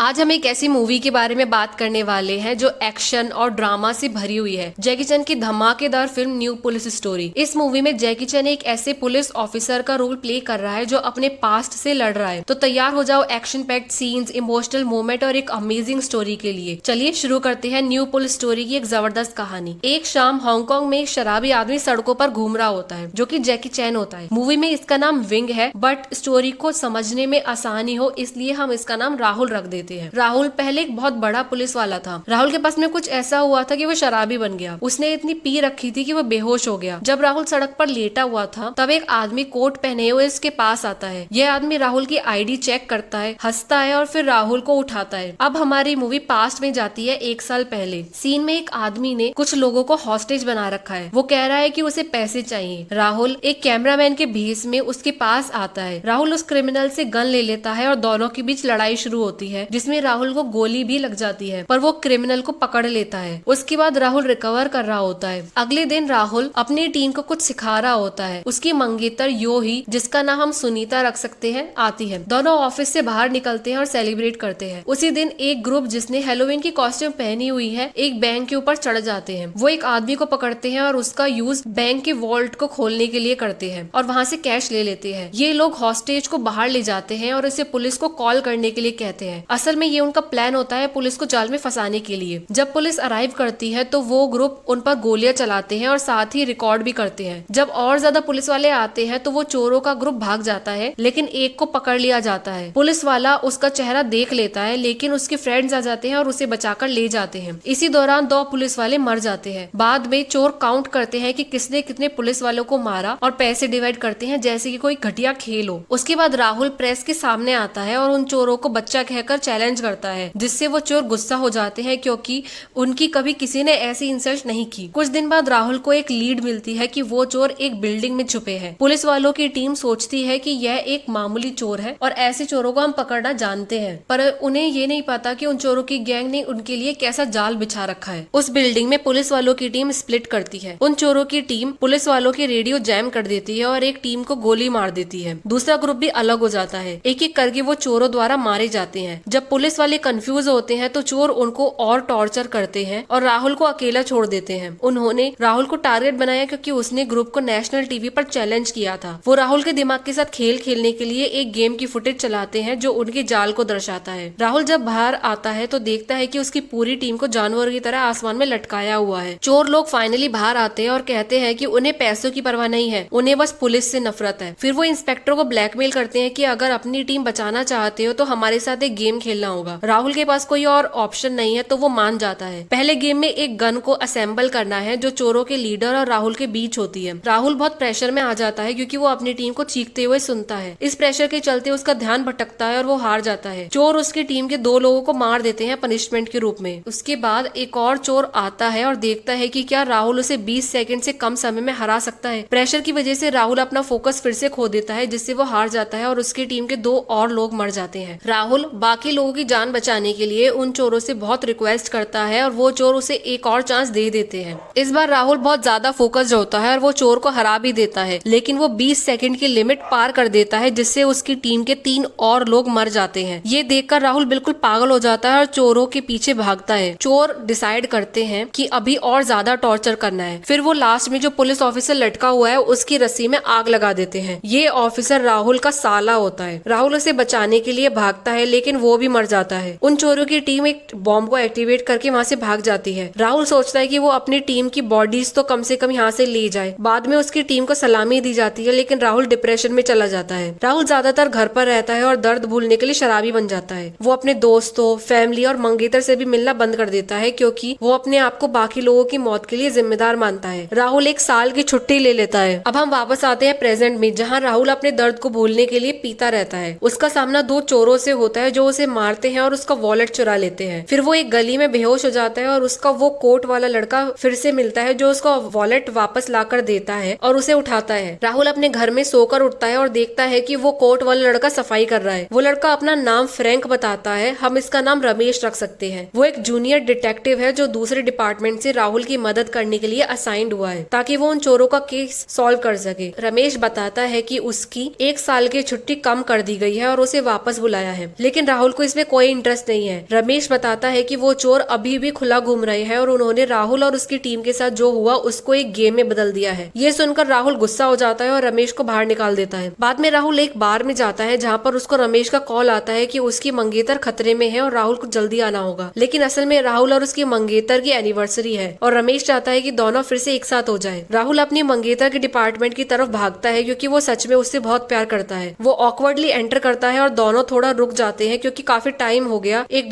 आज हम एक ऐसी मूवी के बारे में बात करने वाले हैं जो एक्शन और ड्रामा से भरी हुई है। जैकी चैन की धमाकेदार फिल्म न्यू पुलिस स्टोरी। इस मूवी में जैकी चैन एक ऐसे पुलिस ऑफिसर का रोल प्ले कर रहा है जो अपने पास्ट से लड़ रहा है। तो तैयार हो जाओ action packed scenes, emotional moment और एक अमेजिंग स्टोरी के लिए। चलिए शुरू करते हैं न्यू पुलिस स्टोरी की एक जबरदस्त कहानी। एक शाम हांगकांग में एक शराबी आदमी सड़कों पर घूम रहा होता है जो कि जैकी चैन होता है। मूवी में इसका नाम विंग है, बट स्टोरी को समझने में आसानी हो इसलिए हम इसका नाम राहुल रख देते हैं। राहुल पहले एक बहुत बड़ा पुलिस वाला था। राहुल के पास में कुछ ऐसा हुआ था कि वो शराबी बन गया। उसने इतनी पी रखी थी कि वो बेहोश हो गया। जब राहुल सड़क पर लेटा हुआ था तब एक आदमी कोट पहने हुए उसके पास आता है। यह आदमी राहुल की आईडी चेक करता है, हंसता है और फिर राहुल को उठाता है। अब हमारी मूवी पास्ट में जाती है 1 साल पहले। सीन में एक आदमी ने कुछ लोगों को हॉस्टेज बना रखा है। वो कह रहा है कि उसे पैसे चाहिए। राहुल एक कैमरामैन के भेस में उसके पास आता है। राहुल उस क्रिमिनल से गन ले लेता है और दोनों के बीच लड़ाई शुरू होती है जिसमें राहुल को गोली भी लग जाती है, पर वो क्रिमिनल को पकड़ लेता है। उसके बाद राहुल रिकवर कर रहा होता है। अगले दिन राहुल अपनी टीम को कुछ सिखा रहा होता है। उसकी मंगेतर योही, जिसका नाम हम सुनीता रख सकते हैं, आती है। दोनों ऑफिस से बाहर निकलते हैं और सेलिब्रेट करते हैं। उसी दिन एक ग्रुप जिसने हेलोवीन की कॉस्ट्यूम पहनी हुई है एक बैंक के ऊपर चढ़ जाते हैं। वो एक आदमी को पकड़ते हैं और उसका यूज बैंक के वॉल्ट को खोलने के लिए करते हैं और वहाँ से कैश ले लेते हैं। ये लोग हॉस्टेज को बाहर ले जाते हैं और इसे पुलिस को कॉल करने के लिए कहते हैं। असल में ये उनका प्लान होता है पुलिस को जाल में फंसाने के लिए। जब पुलिस अराइव करती है तो वो ग्रुप उन पर गोलियां चलाते हैं और साथ ही रिकॉर्ड भी करते हैं। जब और ज्यादा पुलिस वाले आते हैं तो वो चोरों का ग्रुप भाग जाता है, लेकिन एक को पकड़ लिया जाता है। पुलिस वाला उसका चेहरा देख लेता है, लेकिन उसके फ्रेंड्स आ जाते हैं और उसे बचाकर ले जाते हैं। इसी दौरान 2 पुलिस वाले मर जाते हैं। बाद में चोर काउंट करते हैं कि किसने कितने पुलिस वालों को मारा और पैसे डिवाइड करते हैं जैसे कि कोई घटिया खेल हो। उसके बाद राहुल प्रेस के सामने आता है और उन चोरों को बच्चा कहकर चैलेंज करता है, जिससे वो चोर गुस्सा हो जाते हैं क्योंकि उनकी कभी किसी ने ऐसी इंसल्ट नहीं की। कुछ दिन बाद राहुल को एक लीड मिलती है कि वो चोर एक बिल्डिंग में छुपे हैं। पुलिस वालों की टीम सोचती है कि यह एक मामूली चोर है और ऐसे चोरों को हम पकड़ना जानते हैं, पर उन्हें ये नहीं पता कि उन चोरों की गैंग ने उनके लिए कैसा जाल बिछा रखा है। उस बिल्डिंग में पुलिस वालों की टीम स्प्लिट करती है। उन चोरों की टीम पुलिस वालों के रेडियो जैम कर देती है और एक टीम को गोली मार देती है। दूसरा ग्रुप भी अलग हो जाता है। एक एक करके वो चोरों द्वारा मारे जाते हैं। जब पुलिस वाले कंफ्यूज होते हैं तो चोर उनको और टॉर्चर करते हैं और राहुल को अकेला छोड़ देते हैं। उन्होंने राहुल को टारगेट बनाया क्योंकि उसने ग्रुप को नेशनल टीवी पर चैलेंज किया था। वो राहुल के दिमाग के साथ खेल खेलने के लिए एक गेम की फुटेज चलाते हैं जो उनके जाल को दर्शाता है। राहुल जब बाहर आता है तो देखता है कि उसकी पूरी टीम को जानवर की तरह आसमान में लटकाया हुआ है। चोर लोग फाइनली बाहर आते हैं और कहते हैं कि उन्हें पैसों की परवाह नहीं है, उन्हें बस पुलिस से नफरत है। फिर वो इंस्पेक्टर को ब्लैकमेल करते हैं कि अगर अपनी टीम बचाना चाहते हो तो हमारे साथ एक गेम खेलना होगा। राहुल के पास कोई और ऑप्शन नहीं है तो वो मान जाता है। पहले गेम में एक गन को असेंबल करना है जो चोरों के लीडर और राहुल के बीच होती है। राहुल बहुत प्रेशर में आ जाता है क्योंकि वो अपनी टीम को चीखते हुए सुनता है। इस प्रेशर के चलते उसका ध्यान भटकता है और वो हार जाता है। चोर उसकी टीम के 2 लोगों को मार देते हैं पनिशमेंट के रूप में। उसके बाद एक और चोर आता है और देखता है कि क्या राहुल उसे 20 सेकंड से कम समय में हरा सकता है। प्रेशर की वजह से राहुल अपना फोकस फिर से खो देता है, जिससे वो हार जाता है और उसकी टीम के 2 और लोग मर जाते हैं। राहुल बाकी लोगों की जान बचाने के लिए उन चोरों से बहुत रिक्वेस्ट करता है और वो चोर उसे एक और चांस दे देते हैं। इस बार राहुल बहुत ज्यादा फोकस्ड होता है और वो चोर को हरा भी देता है, लेकिन वो 20 सेकंड की लिमिट पार कर देता है, जिससे उसकी टीम के 3 और लोग मर जाते हैं। ये देखकर राहुल बिल्कुल पागल हो जाता है और चोरों के पीछे भागता है। चोर डिसाइड करते हैं कि अभी और ज्यादा टॉर्चर करना है। फिर वो लास्ट में जो पुलिस ऑफिसर लटका हुआ है उसकी रस्सी में आग लगा देते हैं। ये ऑफिसर राहुल का साला होता है। राहुल उसे बचाने के लिए भागता है, लेकिन वो भी मर जाता है। उन चोरों की टीम एक बॉम्ब को एक्टिवेट करके वहाँ से भाग जाती है। राहुल सोचता है कि वो अपनी टीम की बॉडीज तो कम से कम यहाँ से ले जाए। बाद में उसकी टीम को सलामी दी जाती है, लेकिन राहुल डिप्रेशन में चला जाता है। राहुल ज्यादातर घर पर रहता है और दर्द भूलने के लिए शराबी बन जाता है। वो अपने दोस्तों, फैमिली और मंगेतर से भी मिलना बंद कर देता है क्योंकि वो अपने आप को बाकी लोगों की मौत के लिए जिम्मेदार मानता है। राहुल 1 साल की छुट्टी ले लेता है। अब हम वापस आते हैं प्रेजेंट में, जहाँ राहुल अपने दर्द को भूलने के लिए पीता रहता है। उसका सामना 2 चोरों से होता है जो उसे मारते हैं और उसका वॉलेट चुरा लेते हैं। फिर वो एक गली में बेहोश हो जाता है और उसका वो कोट वाला लड़का फिर से मिलता है जो उसका वॉलेट वापस लाकर देता है और उसे उठाता है। राहुल अपने घर में सोकर उठता है और देखता है कि वो कोट वाला लड़का सफाई कर रहा है। वो लड़का अपना नाम फ्रैंक बताता है। हम इसका नाम रमेश रख सकते हैं। वो एक जूनियर डिटेक्टिव है जो दूसरे डिपार्टमेंट से राहुल की मदद करने के लिए असाइंड हुआ है ताकि वो उन चोरों का केस सॉल्व कर सके। रमेश बताता है कि उसकी 1 साल की छुट्टी कम कर दी गई है और उसे वापस बुलाया है, लेकिन राहुल को इसमें कोई इंटरेस्ट नहीं है। रमेश बताता है कि वो चोर अभी भी खुला घूम रहे हैं और उन्होंने राहुल और उसकी टीम के साथ जो हुआ उसको एक गेम में बदल दिया है। ये सुनकर राहुल गुस्सा हो जाता है और रमेश को बाहर निकाल देता है। बाद में राहुल एक बार में जाता है जहाँ पर उसको रमेश का कॉल आता है कि उसकी मंगेतर खतरे में है और राहुल को जल्दी आना होगा। लेकिन असल में राहुल और उसकी मंगेतर की एनिवर्सरी है और रमेश चाहता है कि दोनों फिर से एक साथ हो जाए। राहुल अपनी मंगेतर के डिपार्टमेंट की तरफ भागता है क्योंकि वो सच में उससे बहुत प्यार करता है। वो ऑकवर्डली एंटर करता है और दोनों थोड़ा रुक जाते हैं क्योंकि काफी टाइम हो गया एक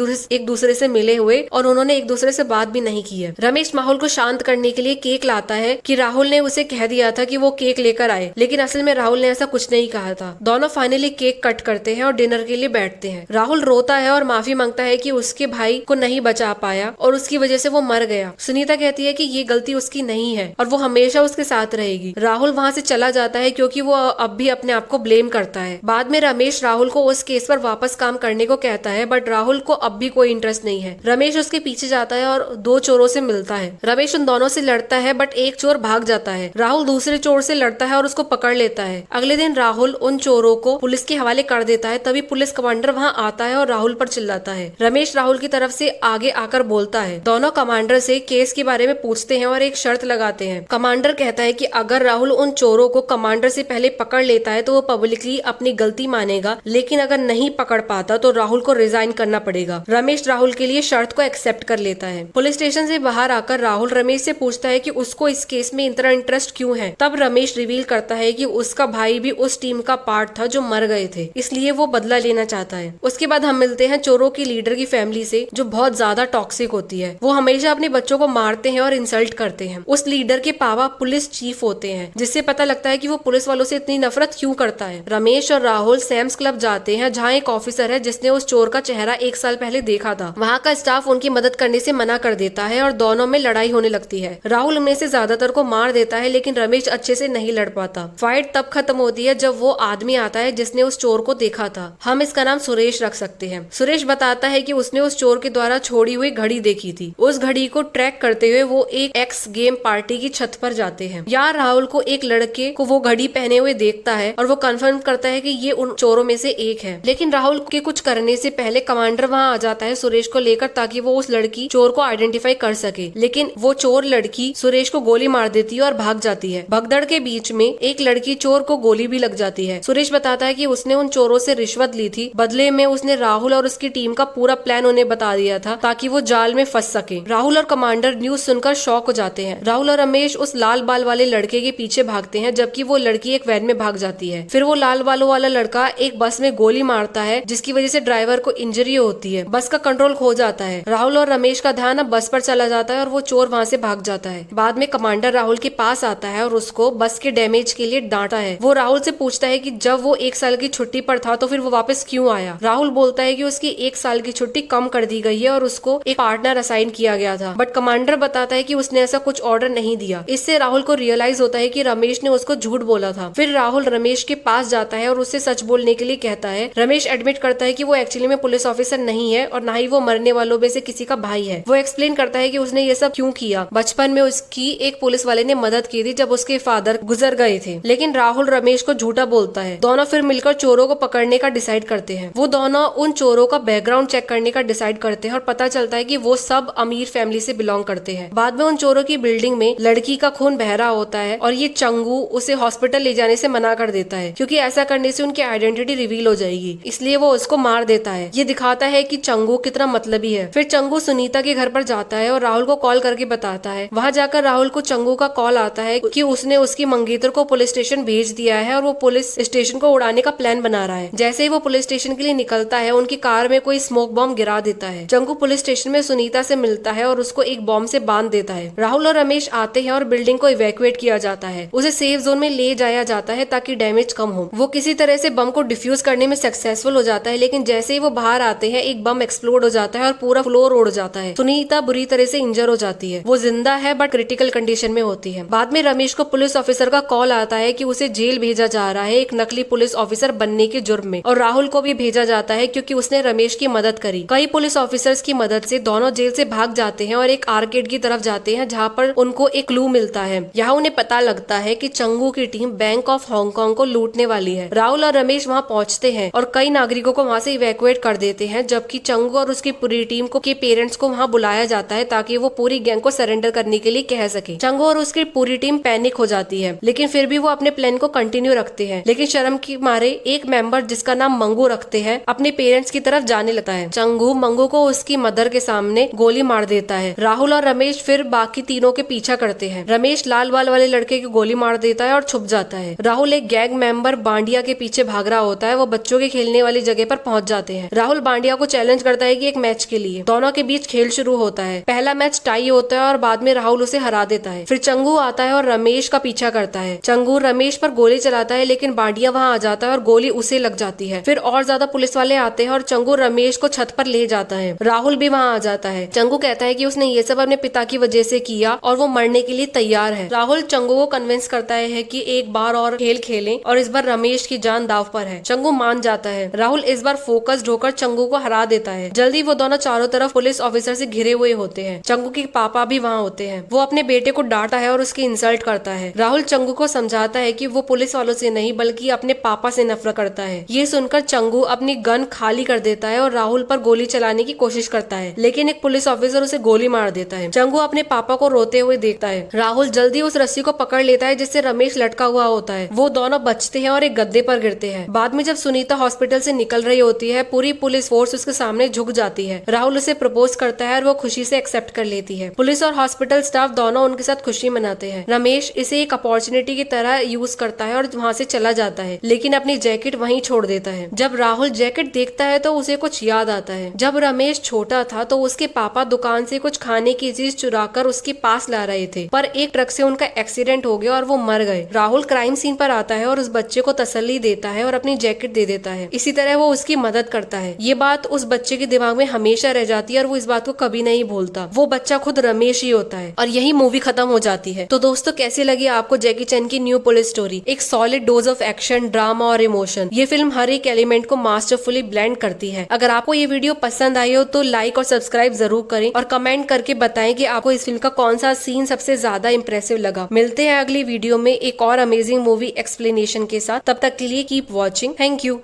दूसरे से मिले हुए और उन्होंने एक दूसरे से बात भी नहीं की है। रमेश माहौल को शांत करने के लिए केक लाता है कि राहुल ने उसे कह दिया था कि वो केक लेकर आए, लेकिन असल में राहुल ने ऐसा कुछ नहीं कहा था। दोनों फाइनली केक कट करते हैं और डिनर के लिए बैठते हैं। राहुल रोता है और माफी मांगता है कि उसके भाई को नहीं बचा पाया और उसकी वजह से वो मर गया। सुनीता कहती है कि ये गलती उसकी नहीं है और वो हमेशा उसके साथ रहेगी। राहुल वहाँ से चला जाता है क्योंकि वो अब भी अपने आप को ब्लेम करता है। बाद में रमेश राहुल को उस केस पर वापस काम करने को कहता है, बट राहुल को अब भी कोई इंटरेस्ट नहीं है। रमेश उसके पीछे जाता है और दो चोरों से मिलता है। रमेश उन दोनों से लड़ता है बट एक चोर भाग जाता है। राहुल दूसरे चोर से लड़ता है और उसको पकड़ लेता है। अगले दिन राहुल उन चोरों को पुलिस के हवाले कर देता है। तभी पुलिस कमांडर वहाँ आता है और राहुल पर चिल्लाता है। रमेश राहुल की तरफ से आगे आकर बोलता है। दोनों कमांडर से केस के बारे में पूछते हैं और एक शर्त लगाते हैं। कमांडर कहता है कि अगर राहुल उन चोरों को कमांडर से पहले पकड़ लेता है तो वो पब्लिकली अपनी गलती मानेगा, लेकिन अगर नहीं पकड़ पाता तो राहुल को रिजाइन करना पड़ेगा। रमेश राहुल के लिए शर्त को एक्सेप्ट कर लेता है। पुलिस स्टेशन से बाहर आकर राहुल रमेश से पूछता है कि उसको इस केस में इतना इंटरेस्ट क्यों है। तब रमेश रिवील करता है कि उसका भाई भी उस टीम का पार्ट था जो मर गए थे, इसलिए वो बदला लेना चाहता है। उसके बाद हम मिलते हैं चोरों की लीडर की फैमिली से, जो बहुत ज्यादा टॉक्सिक होती है। वो हमेशा अपने बच्चों को मारते हैं और इंसल्ट करते हैं। उस लीडर के पापा पुलिस चीफ होते हैं, जिससे पता लगता है कि वो पुलिस वालों से इतनी नफरत क्यों करता है। रमेश और राहुल सैम्स क्लब जाते हैं जहाँ एक ऑफिसर है जिसने उस चोर का चेहरा 1 साल पहले देखा था। वहाँ का स्टाफ उनकी मदद करने से मना कर देता है और दोनों में लड़ाई होने लगती है। राहुल उनमें से ज्यादातर को मार देता है, लेकिन रमेश अच्छे से नहीं लड़ पाता। फाइट तब खत्म होती है जब वो आदमी आता है जिसने उस चोर को देखा था। हम इसका नाम सुरेश रख सकते हैं। सुरेश बताता है कि उसने उस चोर के द्वारा छोड़ी हुई घड़ी देखी थी। उस घड़ी को ट्रैक करते हुए वो एक एक्स गेम पार्टी की छत पर जाते हैं। यहाँ राहुल को एक लड़के को वो घड़ी पहने हुए देखता है और वो कंफर्म करता है कि ये उन चोरों में से एक है। लेकिन राहुल के कुछ करने से पहले कमांडर वहाँ आ जाता है सुरेश को लेकर, ताकि वो उस लड़की चोर को आइडेंटिफाई कर सके। लेकिन वो चोर लड़की सुरेश को गोली मार देती है और भाग जाती है। भगदड़ के बीच में एक लड़की चोर को गोली भी लग जाती है। सुरेश बताता है कि उसने उन चोरों से रिश्वत ली थी। बदले में उसने राहुल और उसकी टीम का पूरा प्लान उन्हें बता दिया था ताकि वो जाल में फंस सके। राहुल और कमांडर न्यूज सुनकर शॉक हो जाते हैं। राहुल और रमेश उस लाल बाल वाले लड़के के पीछे भागते हैं, जबकि वो लड़की एक वैन में भाग जाती है। फिर वो लाल बालों वाला लड़का एक बस में गोली मारता है, जिसकी वजह से ड्राइवर को इंजरी होती है। बस का कंट्रोल खो जाता है। राहुल और रमेश का ध्यान अब बस पर चला जाता है और वो चोर वहाँ से भाग जाता है। बाद में कमांडर राहुल के पास आता है और उसको बस के डैमेज के लिए डांटा है। वो राहुल से पूछता है कि जब वो 1 साल की छुट्टी पर था तो फिर वो वापस क्यों आया। राहुल बोलता है कि उसकी 1 साल की छुट्टी कम कर दी गई है और उसको एक पार्टनर असाइन किया गया था, बट कमांडर बताता है कि उसने ऐसा कुछ ऑर्डर नहीं दिया। इससे राहुल को रियलाइज होता है कि रमेश ने उसको झूठ बोला था। फिर राहुल रमेश के पास जाता है और उससे सच बोलने के लिए कहता है। रमेश एडमिट करता है कि वो एक्चुअली में पुलिस ऑफिसर नहीं है और ना ही वो मरने वालों में से किसी का भाई है। वो एक्सप्लेन करता है कि उसने ये सब क्यों किया। बचपन में उसकी एक पुलिस वाले ने मदद की थी जब उसके फादर गुजर गए थे। लेकिन राहुल रमेश को झूठा बोलता है। दोनों फिर मिलकर चोरों को पकड़ने का डिसाइड करते हैं। वो दोनों उन चोरों का बैकग्राउंड चेक करने का डिसाइड करते हैं और पता चलता है कि वो सब अमीर फैमिली से बिलोंग करते हैं। बाद में उन चोरों की बिल्डिंग में लड़की का खून बह रहा होता है और ये चंगू उसे हॉस्पिटल ले जाने से मना कर देता है, क्योंकि ऐसा करने से उनकी आइडेंटिटी रिवील हो जाएगी। इसलिए वो उसको मार देता है। ये दिखाता है कि चंगू कितना मतलबी है। फिर चंगू सुनीता के घर पर जाता है और राहुल को कॉल करके बताता है। वहाँ जाकर राहुल को चंगू का कॉल आता है कि उसने उसकी मंगेतर को पुलिस स्टेशन भेज दिया है और वो पुलिस स्टेशन को उड़ाने का प्लान बना रहा है। जैसे ही वो पुलिस स्टेशन के लिए निकलता है, उनकी कार में कोई स्मोक बॉम्ब गिरा देता है। चंगू पुलिस स्टेशन में सुनीता से मिलता है और उसको एक बॉम्ब से बांध देता है। राहुल और रमेश आते हैं और बिल्डिंग को इवैक्यूएट किया जाता है। उसे सेफ जोन में ले जाया जाता है ताकि डैमेज कम हो। वो किसी तरह से बम को डिफ्यूज करने में सक्सेसफुल हो जाता है, लेकिन जैसे ही वो बाहर आते हैं एक बम एक्सप्लोड हो जाता है और पूरा फ्लोर उड़ जाता है। सुनीता बुरी तरह से इंजर हो जाती है। वो जिंदा है बट क्रिटिकल कंडीशन में होती है। बाद में रमेश को पुलिस ऑफिसर का कॉल आता है कि उसे जेल भेजा जा रहा है एक नकली पुलिस ऑफिसर बनने के जुर्म में, और राहुल को भी भेजा जाता है क्योंकि उसने रमेश की मदद करी। कई पुलिस ऑफिसर्स की मदद से दोनों जेल से भाग जाते हैं और एक आर्केड की तरफ जाते हैं जहाँ पर उनको एक क्लू मिलता है। यहाँ उन्हें पता लगता है कि चंगू की टीम बैंक ऑफ हांगकांग को लूटने वाली है। राहुल और रमेश वहाँ पहुँचते हैं और कई नागरिकों को वहाँ से इवैक्यूएट इवैक्यूएट कर देते हैं, जबकि चंगू और उसकी पूरी टीम को के पेरेंट्स को वहाँ बुलाया जाता है ताकि वो पूरी गैंग को सरेंडर करने के लिए कह सके। चंगू और उसकी पूरी टीम पैनिक हो जाती है, लेकिन फिर भी वो अपने प्लान को कंटिन्यू रखते हैं। लेकिन शर्म के मारे एक मेंबर जिसका नाम मंगू रखते हैं अपने पेरेंट्स की तरफ जाने लगता है। चंगू मंगू को उसकी मदर के सामने गोली मार देता है। राहुल और रमेश फिर बाकी तीनों के पीछा करते हैं। रमेश लाल बाल वाले लड़के की गोली मार देता है और छुप जाता है। राहुल एक गैंग मेंबर बांडिया के पीछे भाग रहा होता है। वो बच्चों के खेलने वाली जगह पर पहुंच जाते हैं। राहुल बांडिया को चैलेंज करता है कि एक मैच के लिए। दोनों के बीच खेल शुरू होता है। पहला मैच टाई होता है और बाद में राहुल उसे हरा देता है। फिर चंगू आता है और रमेश का पीछा करता है। चंगू रमेश पर गोली चलाता है, लेकिन बांडिया वहाँ आ जाता है और गोली उसे लग जाती है। फिर और ज्यादा पुलिस वाले आते हैं और चंगू रमेश को छत पर ले जाता है। राहुल भी वहाँ आ जाता है। चंगू कहता है कि उसने ये सब अपने पिता की वजह से किया और वो मरने के लिए तैयार है। राहुल चंगू को कन्विंस करता है कि एक बार और खेल खेलें और इस बार रमेश की जान दाव पर है। चंगू मान जाता है। राहुल इस बार फोकस्ड होकर चंगू को हरा देता है। जल्दी वो दोनों चारों तरफ पुलिस ऑफिसर से घिरे हुए होते हैं। चंगू के पापा भी वहाँ होते हैं। वो अपने बेटे को डांटता है और उसकी इंसल्ट करता है। राहुल चंगू को समझाता है कि वो पुलिस वालों से नहीं बल्कि अपने पापा से नफरत करता है। ये सुनकर चंगू अपनी गन खाली कर देता है और राहुल पर गोली चलाने की कोशिश करता है, लेकिन एक पुलिस ऑफिसर उसे गोली मार देता है। चंगू अपने पापा को रोते हुए देखता है। राहुल जल्दी उस रस्सी को पकड़ लेता है जिससे रमेश लटका हुआ होता है। वो दोनों बचते हैं और एक गद्दे पर गिरते हैं। बाद में जब सुनीता हॉस्पिटल से निकल रही होती है, पूरी पुलिस फोर्स उसके सामने झुक जाती है। राहुल उसे प्रपोज करता है और वो खुशी से एक्सेप्ट कर लेती है। पुलिस और हॉस्पिटल स्टाफ दोनों उनके साथ खुशी मनाते हैं। रमेश इसे एक अपॉर्चुनिटी की तरह यूज करता है और वहाँ से चला जाता है, लेकिन अपनी जैकेट वहीं छोड़ देता है। जब राहुल जैकेट देखता है तो उसे कुछ याद आता है। जब रमेश छोटा था तो उसके पापा दुकान से कुछ खाने की चीज चुराकर उसके पास ला रहे थे, पर एक ट्रक से उनका एक्सीडेंट हो गया और वो मर गए। राहुल क्राइम सीन पर आता है और उस बच्चे को तसल्ली देता है और अपनी जैकेट दे देता है। इसी तरह वो उसकी मदद करता है। ये बात उस बच्चे के दिमाग में हमेशा रह जाती है और वो इस बात को कभी नहीं भूलता। वो बच्चा खुद रमेश ही होता है और यही मूवी खत्म हो जाती है। तो दोस्तों, कैसी लगी आपको जैकी चैन की न्यू पुलिस स्टोरी? एक solid dose of action, drama और इमोशन। ये फिल्म हर एक एलिमेंट को मास्टरफुली ब्लेंड करती है। अगर आपको ये वीडियो पसंद आई हो तो लाइक और सब्सक्राइब जरूर करें और कमेंट करके बताएं कि आपको इस फिल्म का कौन सा सीन सबसे ज्यादा इंप्रेसिव लगा। मिलते हैं अगली वीडियो में एक और अमेजिंग मूवी एक्सप्लेनेशन के साथ। तब तक के लिए कीप वॉचिंग। Thank you.